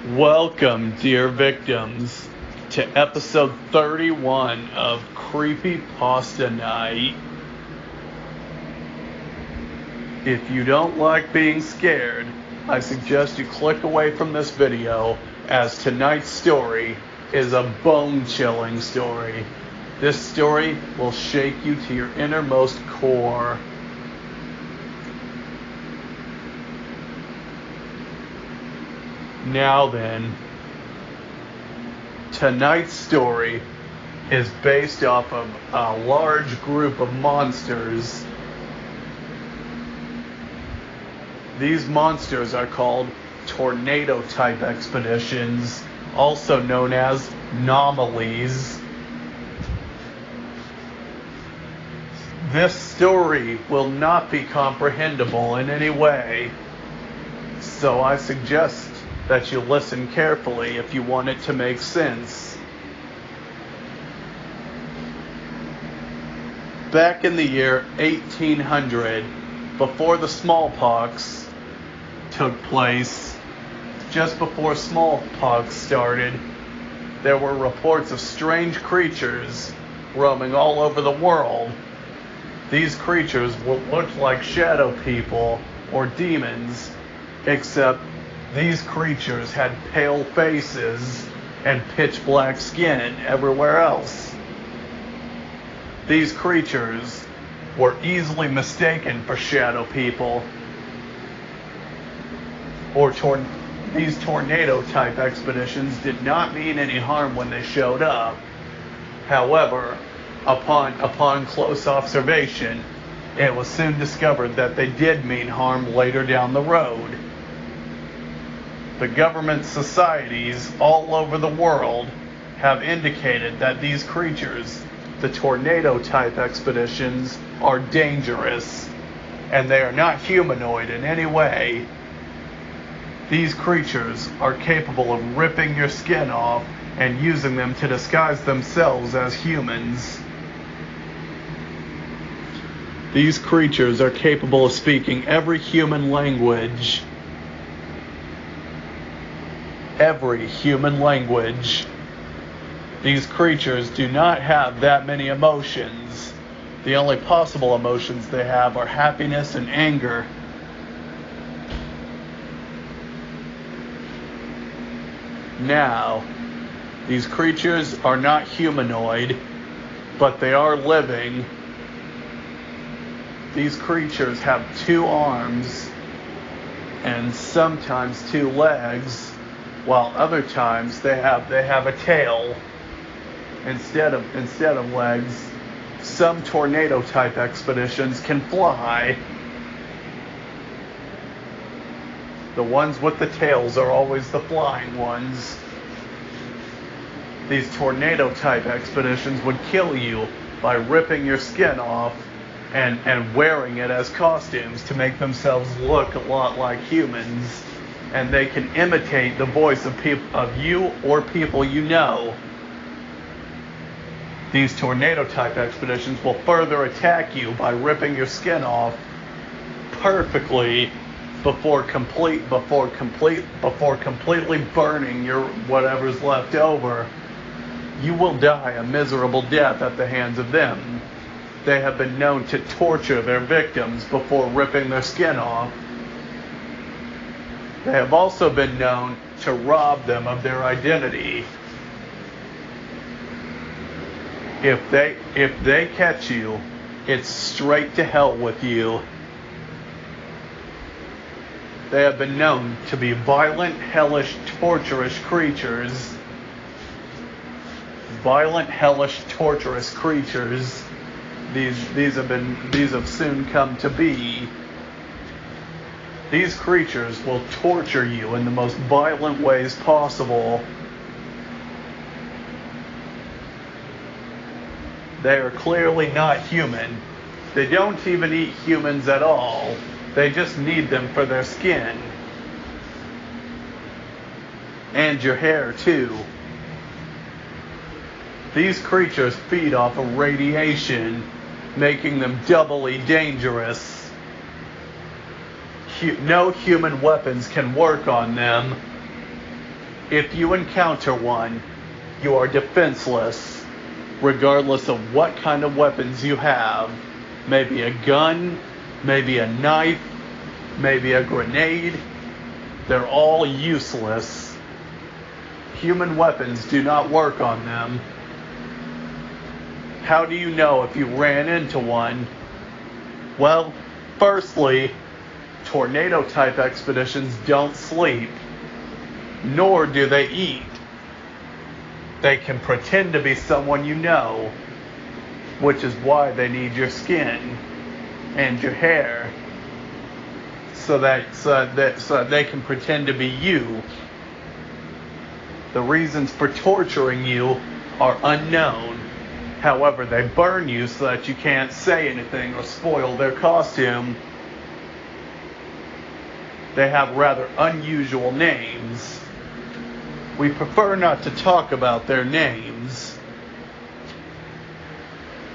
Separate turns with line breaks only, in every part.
Welcome, dear victims, to episode 31 of Creepypasta Night. If you don't like being scared, I suggest you click away from this video, as tonight's story is a bone-chilling story. This story will shake you to your innermost core. Now then, tonight's story is based off of a large group of monsters. These monsters are called tornado-type expeditions, also known as anomalies. This story will not be comprehensible in any way, so I suggest that you listen carefully if you want it to make sense. Back in the year 1800, before the smallpox took place, just before smallpox started, there were reports of strange creatures roaming all over the world. These creatures looked like shadow people or demons, except these creatures had pale faces and pitch black skin everywhere else. These creatures were easily mistaken for shadow people, or these tornado-type expeditions did not mean any harm when they showed up. However, upon close observation, it was soon discovered that they did mean harm later down the road. The government societies all over the world have indicated that these creatures, the tornado-type expeditions, are dangerous, and they are not humanoid in any way. These creatures are capable of ripping your skin off and using them to disguise themselves as humans. These creatures are capable of speaking every human language. Every human language. These creatures do not have that many emotions. The only possible emotions they have are happiness and anger. Now, these creatures are not humanoid, but they are living. These creatures have 2 arms and sometimes 2 legs, while other times they have a tail instead of legs. Some tornado-type expeditions can fly. The ones with the tails are always the flying ones. These tornado-type expeditions would kill you by ripping your skin off and wearing it as costumes to make themselves look a lot like humans. And they can imitate the voice of you or people you know. These tornado-type expeditions will further attack you by ripping your skin off perfectly before completely burning your whatever's left over. You will die a miserable death at the hands of them. They have been known to torture their victims before ripping their skin off. They have also been known to rob them of their identity. If they catch you, it's straight to hell with you. They have been known to be violent, hellish, torturous creatures. Violent, hellish, torturous creatures. These have soon come to be. These creatures will torture you in the most violent ways possible. They are clearly not human. They don't even eat humans at all. They just need them for their skin. And your hair, too. These creatures feed off of radiation, making them doubly dangerous. No human weapons can work on them. If you encounter one, you are defenseless, regardless of what kind of weapons you have. Maybe a gun, maybe a knife, maybe a grenade. They're all useless. Human weapons do not work on them. How do you know if you ran into one? Well, firstly, tornado-type expeditions don't sleep, nor do they eat. They can pretend to be someone you know, which is why they need your skin and your hair, so that they can pretend to be you. The reasons for torturing you are unknown. However, they burn you so that you can't say anything or spoil their costume. They have rather unusual names. We prefer not to talk about their names,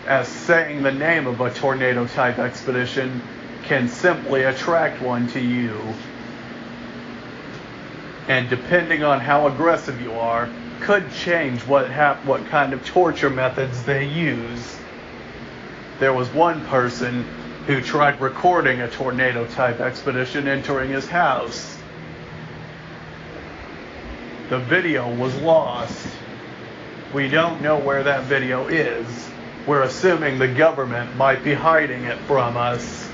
as saying the name of a tornado-type expedition can simply attract one to you. And depending on how aggressive you are, could change what kind of torture methods they use. There was one person who tried recording a tornado-type expedition entering his house. The video was lost. We don't know where that video is. We're assuming the government might be hiding it from us.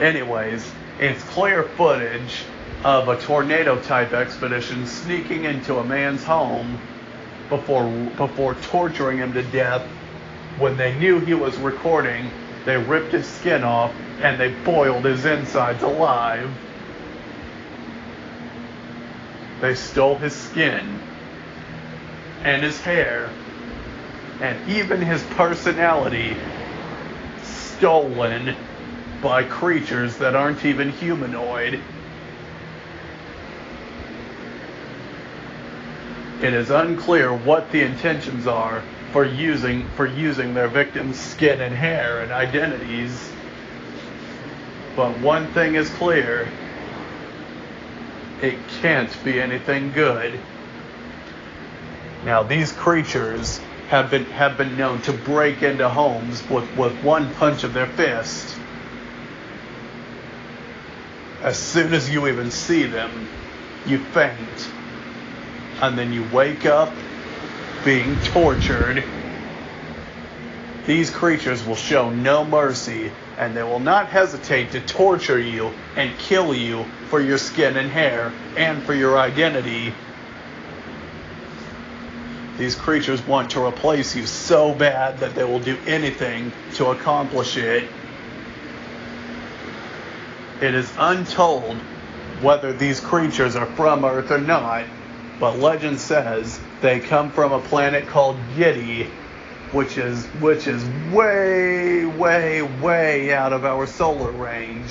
Anyways, it's clear footage of a tornado-type expedition sneaking into a man's home before torturing him to death. When they knew he was recording, they ripped his skin off and they boiled his insides alive. They stole his skin and his hair and even his personality, stolen by creatures that aren't even humanoid. It is unclear what the intentions are for using their victims' skin and hair and identities. But one thing is clear: it can't be anything good. Now, these creatures have been known to break into homes with one punch of their fist. As soon as you even see them, you faint. And then you wake up being tortured. These creatures will show no mercy, and they will not hesitate to torture you and kill you for your skin and hair and for your identity. These creatures want to replace you so bad that they will do anything to accomplish it. It is untold whether these creatures are from Earth or not, but legend says they come from a planet called Yeti, which is way, way, way out of our solar range.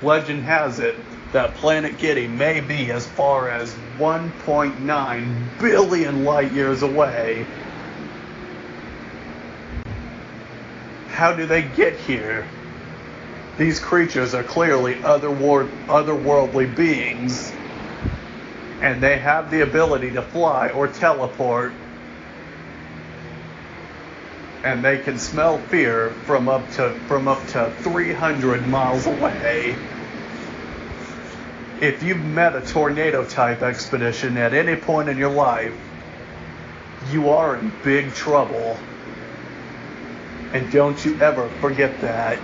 Legend has it that planet Yeti may be as far as 1.9 billion light years away. How do they get here? These creatures are clearly otherworldly beings, and they have the ability to fly or teleport, and they can smell fear from up to 300 miles away. If you've met a tornado-type expedition at any point in your life, you are in big trouble. And don't you ever forget that.